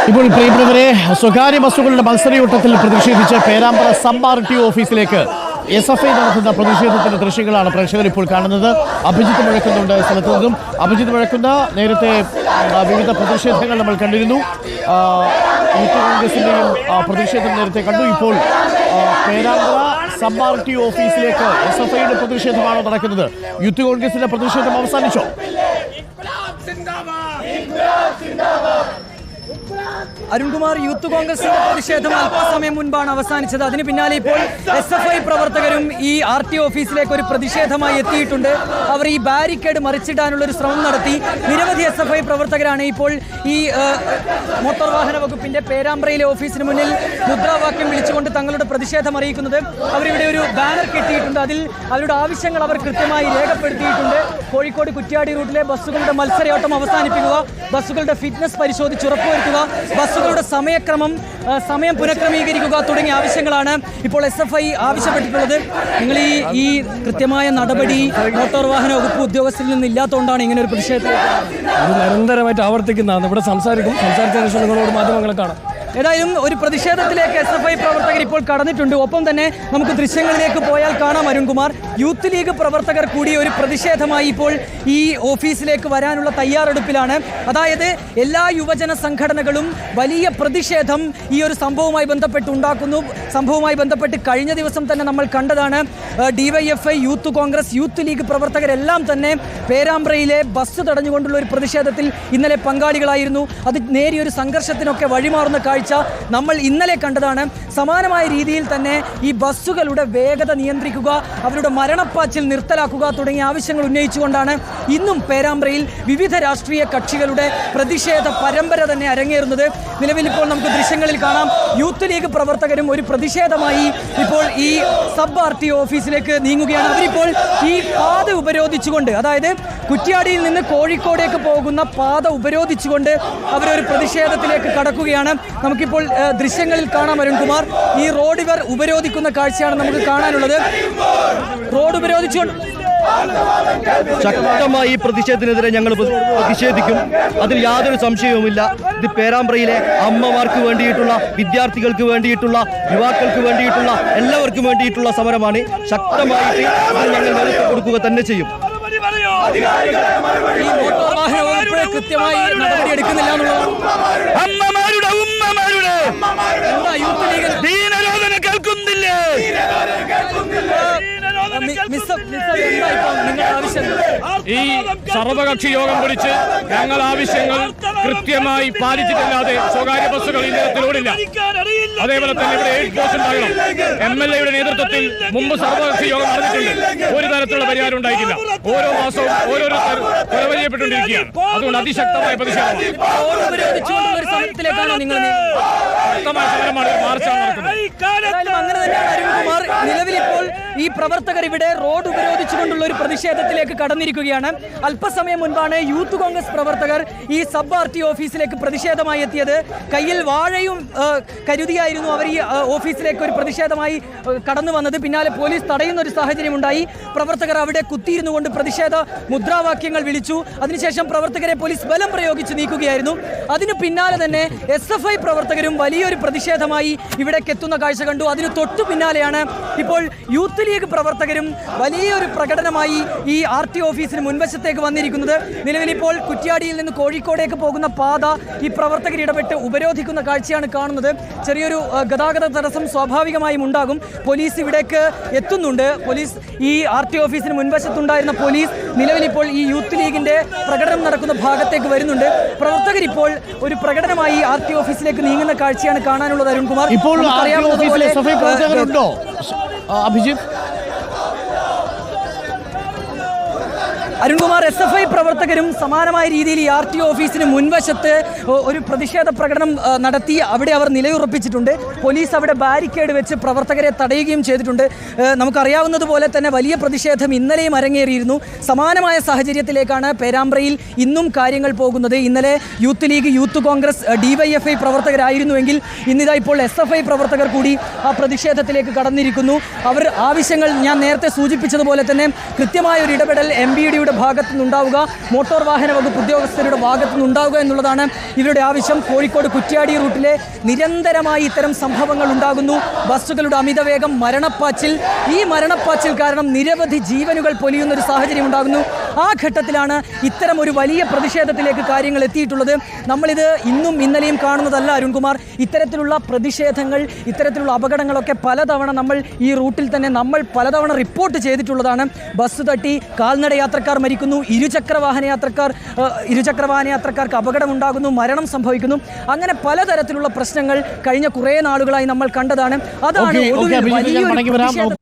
ഇപ്പോൾ പ്രിയപ്പെട്ടവരെ, സ്വകാര്യ ബസ്സുകളുടെ മത്സരയോട്ടത്തിൽ പ്രതിഷേധിച്ച് പേരാമ്പ്ര സബ് RTO ഓഫീസിലേക്ക് SFI നടത്തുന്ന പ്രതിഷേധത്തിന്റെ ദൃശ്യങ്ങളാണ് പ്രേക്ഷകർ ഇപ്പോൾ കാണുന്നത്. അഭിജിത്ത് മുഴക്കുന്നുണ്ട് സ്ഥലത്തു നിന്നും. അഭിജിത്ത് മുഴക്കുന്ന നേരത്തെ വിവിധ പ്രതിഷേധങ്ങൾ നമ്മൾ കണ്ടിരുന്നു. യൂത്ത് കോൺഗ്രസിന്റെയും പ്രതിഷേധം നേരത്തെ കണ്ടു. ഇപ്പോൾ പേരാമ്പ്ര സബ് RTO ഓഫീസിലേക്ക് SFIയുടെ പ്രതിഷേധമാണോ നടക്കുന്നത്? യൂത്ത് കോൺഗ്രസിന്റെ പ്രതിഷേധം അവസാനിച്ചോ? അരുൺകുമാർ, യൂത്ത് കോൺഗ്രസിന്റെ പ്രതിഷേധം അല്പസമയം മുൻപാണ് അവസാനിച്ചത്. അതിന് പിന്നാലെ ഇപ്പോൾ SFI പ്രവർത്തകരും ഈ RTO ഓഫീസിലേക്ക് ഒരു പ്രതിഷേധമായി എത്തിയിട്ടുണ്ട്. അവർ ഈ ബാരിക്കേഡ് മറിച്ചിടാനുള്ള ഒരു ശ്രമം നടത്തി. നിരവധി SFI പ്രവർത്തകരാണ് ഇപ്പോൾ ഈ മോട്ടോർ വാഹന വകുപ്പിന്റെ പേരാമ്പ്രയിലെ ഓഫീസിന് മുന്നിൽ മുദ്രാവാക്യം വിളിച്ചുകൊണ്ട് തങ്ങളുടെ പ്രതിഷേധം അറിയിക്കുന്നത്. അവരിവിടെ ഒരു ബാനർ കെട്ടിയിട്ടുണ്ട്. അതിൽ അവരുടെ ആവശ്യങ്ങൾ അവർ കൃത്യമായി രേഖപ്പെടുത്തിയിട്ടുണ്ട്. കോഴിക്കോട് കുറ്റ്യാടി റൂട്ടിലെ ബസ്സുകളുടെ മത്സരയോട്ടം അവസാനിപ്പിക്കുക, ബസ്സുകളുടെ ഫിറ്റ്നസ് പരിശോധിച്ച് ഉറപ്പുവരുത്തുക, ബസ്സുകളുടെ സമയം പുനഃക്രമീകരിക്കുക തുടങ്ങിയ ആവശ്യങ്ങളാണ് ഇപ്പോൾ SFI ആവശ്യപ്പെട്ടിട്ടുള്ളത്. നിങ്ങൾ ഈ കൃത്യമായ നടപടി മോട്ടോർ വാഹന വകുപ്പ് ഉദ്യോഗസ്ഥരിൽ നിന്ന് ഇല്ലാത്തതുകൊണ്ടാണ് ഇങ്ങനെ ഒരു പ്രതിഷേധം നിരന്തരമായിട്ട് ആവർത്തിക്കുന്നതാണ്. ഇവിടെ സംസാരിച്ചതിന് ശേഷം നിങ്ങളോട് മാധ്യമങ്ങളെ കാണാം. ഏതായാലും ഒരു പ്രതിഷേധത്തിലേക്ക് SFI പ്രവർത്തകർ ഇപ്പോൾ കടന്നിട്ടുണ്ട്. ഒപ്പം തന്നെ നമുക്ക് ദൃശ്യങ്ങളിലേക്ക് പോയാൽ കാണാം അരുൺകുമാർ, യൂത്ത് ലീഗ് പ്രവർത്തകർ കൂടി ഒരു പ്രതിഷേധമായി ഇപ്പോൾ ഈ ഓഫീസിലേക്ക് വരാനുള്ള തയ്യാറെടുപ്പിലാണ്. അതായത് എല്ലാ യുവജന സംഘടനകളും വലിയ പ്രതിഷേധം ഈ ഒരു സംഭവവുമായി ബന്ധപ്പെട്ട് ഉണ്ടാക്കുന്നു. സംഭവവുമായി ബന്ധപ്പെട്ട് കഴിഞ്ഞ ദിവസം തന്നെ നമ്മൾ കണ്ടതാണ്. DYFI, youth Congress, youth league പ്രവർത്തകരെല്ലാം തന്നെ പേരാമ്പ്രയിലെ ബസ് തടഞ്ഞുകൊണ്ടുള്ള ഒരു പ്രതിഷേധത്തിൽ ഇന്നലെ പങ്കാളികളായിരുന്നു. അത് നേരിയൊരു സംഘർഷത്തിനൊക്കെ വഴിമാറുന്ന കാഴ്ച നമ്മൾ ഇന്നലെ കണ്ടതാണ്. സമാനമായ രീതിയിൽ തന്നെ ഈ ബസ്സുകളുടെ വേഗത നിയന്ത്രിക്കുക, അവരുടെ മരണപ്പാച്ചിൽ നിർത്തലാക്കുക തുടങ്ങിയ ആവശ്യങ്ങൾ ഉന്നയിച്ചുകൊണ്ടാണ് ഇന്നും പേരാമ്പ്രയിൽ വിവിധ രാഷ്ട്രീയ കക്ഷികളുടെ പ്രതിഷേധ പരമ്പര തന്നെ അരങ്ങേറുന്നത്. നിലവിൽ ഇപ്പോൾ നമുക്ക് ദൃശ്യങ്ങളിൽ കാണാം, യൂത്ത് ലീഗ് പ്രവർത്തകരും ഒരു പ്രതിഷേധമായി ഇപ്പോൾ ഈ സബ് RTO ഓഫീസിലേക്ക് നീങ്ങുകയാണ്. അവരിപ്പോൾ ഈ പാത ഉപരോധിച്ചുകൊണ്ട്, അതായത് കുറ്റ്യാടിയിൽ നിന്ന് കോഴിക്കോടേക്ക് പോകുന്ന പാത ഉപരോധിച്ചുകൊണ്ട് അവരൊരു പ്രതിഷേധത്തിലേക്ക് കടക്കുകയാണ്. നമുക്കിപ്പോൾ ദൃശ്യങ്ങളിൽ കാണാം അരുൺകുമാർ, ഈ റോഡ് ഇവർ ഉപരോധിക്കുന്ന കാഴ്ചയാണ് നമുക്ക് കാണാനുള്ളത്. റോഡ് ഉപരോധിച്ചുകൊണ്ട് ശക്തമായി ഈ പ്രതിഷേധത്തിനെതിരെ ഞങ്ങൾ പ്രതിഷേധിക്കും. അതിൽ യാതൊരു സംശയവുമില്ല. ഇത് പേരാമ്പ്രയിലെ അമ്മമാർക്ക് വേണ്ടിയിട്ടുള്ള, വിദ്യാർത്ഥികൾക്ക് വേണ്ടിയിട്ടുള്ള, യുവാക്കൾക്ക് വേണ്ടിയിട്ടുള്ള, എല്ലാവർക്കും വേണ്ടിയിട്ടുള്ള സമരമാണ്. ശക്തമായിട്ട് ഞങ്ങൾ നേതൃത്വം കൊടുക്കുക തന്നെ ചെയ്യും. ഈ മോട്ടോർ വാഹന വകുപ്പ് കൃത്യമായി നടപടി എടുക്കുന്നില്ല എന്നുള്ളത് അമ്മമാരുടെ ഉമ്മമാരുടെ യൂത്ത് ലീഗ് ദീനരോധന കേൾക്കുന്നില്ലേ? ഈ സർവകക്ഷി യോഗം വിളിച്ച് ഞങ്ങൾ ആവശ്യങ്ങൾ കൃത്യമായി പാലിച്ചിട്ടില്ലാതെ സ്വകാര്യ ബസ്സുകൾ ഈ നിരത്തിലോടില്ല. അതേപോലെ തന്നെ ഇവിടെ എയ്ഡ് പോസ്റ്റ് ഉണ്ടാകണം. MLA-യുടെ നേതൃത്വത്തിൽ മുമ്പ് സർവകക്ഷി യോഗം നടന്നിട്ടുണ്ട്. ഒരു തരത്തിലുള്ള പരിഹാരം ഉണ്ടായിട്ടില്ല. ഓരോ മാസവും ഓരോരുത്തർ കൊലവരിയപ്പെട്ടുകൊണ്ടിരിക്കുകയാണ്. അതുകൊണ്ട് അതിശക്തമായ പ്രതിഷേധമാണ്. മാർച്ചാണ് നടക്കുന്നത്. അങ്ങനെ തന്നെയാണ് അരുൺകുമാർ. നിലവിലിപ്പോൾ ഈ പ്രവർത്തകർ ഇവിടെ റോഡ് ഉപരോധിച്ചുകൊണ്ടുള്ള ഒരു പ്രതിഷേധത്തിലേക്ക് കടന്നിരിക്കുകയാണ്. അല്പസമയം മുൻപാണ് യൂത്ത് കോൺഗ്രസ് പ്രവർത്തകർ ഈ സബ് RTO ഓഫീസിലേക്ക് പ്രതിഷേധമായി എത്തിയത്. കയ്യിൽ വാഴയും കരുതിയായിരുന്നു അവർ ഈ ഓഫീസിലേക്ക് ഒരു പ്രതിഷേധമായി കടന്നു വന്നത്. പിന്നാലെ പോലീസ് തടയുന്ന ഒരു സാഹചര്യം ഉണ്ടായി. പ്രവർത്തകർ അവിടെ കുത്തിയിരുന്നു കൊണ്ട് പ്രതിഷേധ മുദ്രാവാക്യങ്ങൾ വിളിച്ചു. അതിനുശേഷം പ്രവർത്തകരെ പോലീസ് ബലം പ്രയോഗിച്ച് നീക്കുകയായിരുന്നു. അതിന് പിന്നാലെ തന്നെ SFI പ്രവർത്തകരും വലിയൊരു പ്രതിഷേധമായി ഇവിടേക്ക് എത്തുന്ന കാഴ്ച കണ്ടു. അതിന് തൊട്ടു പിന്നാലെയാണ് ഇപ്പോൾ യൂത്ത് ലീഗ് പ്രവർത്തകരും വലിയൊരു പ്രകടനമായി ഈ RTO ഓഫീസിന് മുൻവശത്തേക്ക് വന്നിരിക്കുന്നത്. നിലവിലിപ്പോൾ കുറ്റ്യാടിയിൽ നിന്ന് കോഴിക്കോടേക്ക് പോകുന്ന പാത ഈ പ്രവർത്തകർ ഇടപെട്ട് ഉപരോധിക്കുന്ന കാഴ്ചയാണ് കാണുന്നത്. ചെറിയൊരു ഗതാഗത തടസ്സം സ്വാഭാവികമായും ഉണ്ടാകും. പോലീസ് ഇവിടേക്ക് എത്തുന്നുണ്ട്. പോലീസ് ഈ RTO ഓഫീസിന് മുൻവശത്തുണ്ടായിരുന്ന പോലീസ് നിലവിലിപ്പോൾ ഈ യൂത്ത് ലീഗിന്റെ പ്രകടനം നടക്കുന്ന ഭാഗത്തേക്ക് വരുന്നുണ്ട്. പ്രവർത്തകർ ഇപ്പോൾ ഒരു പ്രകടനമായി RTO ഓഫീസിലേക്ക് നീങ്ങുന്ന കാഴ്ചയാണ് കാണാനുള്ളത് അരുൺകുമാർ. ഇപ്പോൾ SFI പ്രവർത്തകരുണ്ടോ അഭിജിത്ത്? അരുൺകുമാർ, SFI പ്രവർത്തകരും സമാനമായ രീതിയിൽ ഈ RTO ഓഫീസിന് മുൻവശത്ത് ഒരു പ്രതിഷേധ പ്രകടനം നടത്തി. അവിടെ അവർ നിലയുറപ്പിച്ചിട്ടുണ്ട്. പോലീസ് അവിടെ ബാരിക്കേഡ് വെച്ച് പ്രവർത്തകരെ തടയുകയും ചെയ്തിട്ടുണ്ട്. നമുക്കറിയാവുന്നതുപോലെ തന്നെ വലിയ പ്രതിഷേധം ഇന്നലെയും അരങ്ങേറിയിരുന്നു. സമാനമായ സാഹചര്യത്തിലേക്കാണ് പേരാമ്പ്രയിൽ ഇന്നും കാര്യങ്ങൾ പോകുന്നത്. ഇന്നലെ youth league, youth Congress, DYFI പ്രവർത്തകരായിരുന്നുവെങ്കിൽ ഇന്നിതാ ഇപ്പോൾ SFI പ്രവർത്തകർ കൂടി ആ പ്രതിഷേധത്തിലേക്ക് കടന്നിരിക്കുന്നു. അവർ ആവശ്യങ്ങൾ ഞാൻ നേരത്തെ സൂചിപ്പിച്ചതുപോലെ തന്നെ കൃത്യമായ ഒരു ഇടപെടൽ MBD ഉദ്യോഗസ്ഥരുടെ ഭാഗത്തു നിന്നുണ്ടാവുക, മോട്ടോർ വാഹന വകുപ്പ് ഉദ്യോഗസ്ഥരുടെ ഭാഗത്തു നിന്നുണ്ടാവുക എന്നുള്ളതാണ് ഇവരുടെ ആവശ്യം. കോഴിക്കോട് കുറ്റ്യാടി റൂട്ടിലെ നിരന്തരമായി ഇത്തരം സംഭവങ്ങൾ ഉണ്ടാകുന്നു. ബസ്സുകളുടെ അമിതവേഗം, മരണപ്പാച്ചിൽ. ഈ മരണപ്പാച്ചിൽ കാരണം നിരവധി ജീവനുകൾ പൊലിയുന്ന ഒരു സാഹചര്യം ഉണ്ടാകുന്നു. ആ ഘട്ടത്തിലാണ് ഇത്തരം ഒരു വലിയ പ്രതിഷേധത്തിലേക്ക് കാര്യങ്ങൾ എത്തിയിട്ടുള്ളത്. നമ്മളിത് ഇന്നും ഇന്നലെയും കാണുന്നതല്ല അരുൺകുമാർ. ഇത്തരത്തിലുള്ള പ്രതിഷേധങ്ങൾ, ഇത്തരത്തിലുള്ള അപകടങ്ങളൊക്കെ പലതവണ നമ്മൾ ഈ റൂട്ടിൽ തന്നെ നമ്മൾ പലതവണ റിപ്പോർട്ട് ചെയ്തിട്ടുള്ളതാണ്. ബസ് തട്ടി കാൽനട യാത്രക്കാർ മരിക്കുന്നു, ഇരുചക്രവാഹന യാത്രക്കാർക്ക് അപകടമുണ്ടാകുന്നു, മരണം സംഭവിക്കുന്നു. അങ്ങനെ പലതരത്തിലുള്ള പ്രശ്നങ്ങൾ കഴിഞ്ഞ കുറേ നാളുകളായി നമ്മൾ കണ്ടതാണ്. അതാണ് ഓക്കെ, ഒടുവിൽ അഭിജിത്ത്, ഞാൻ വലിയൊരു മടങ്ങി വരാം. പ്രതിഷേധം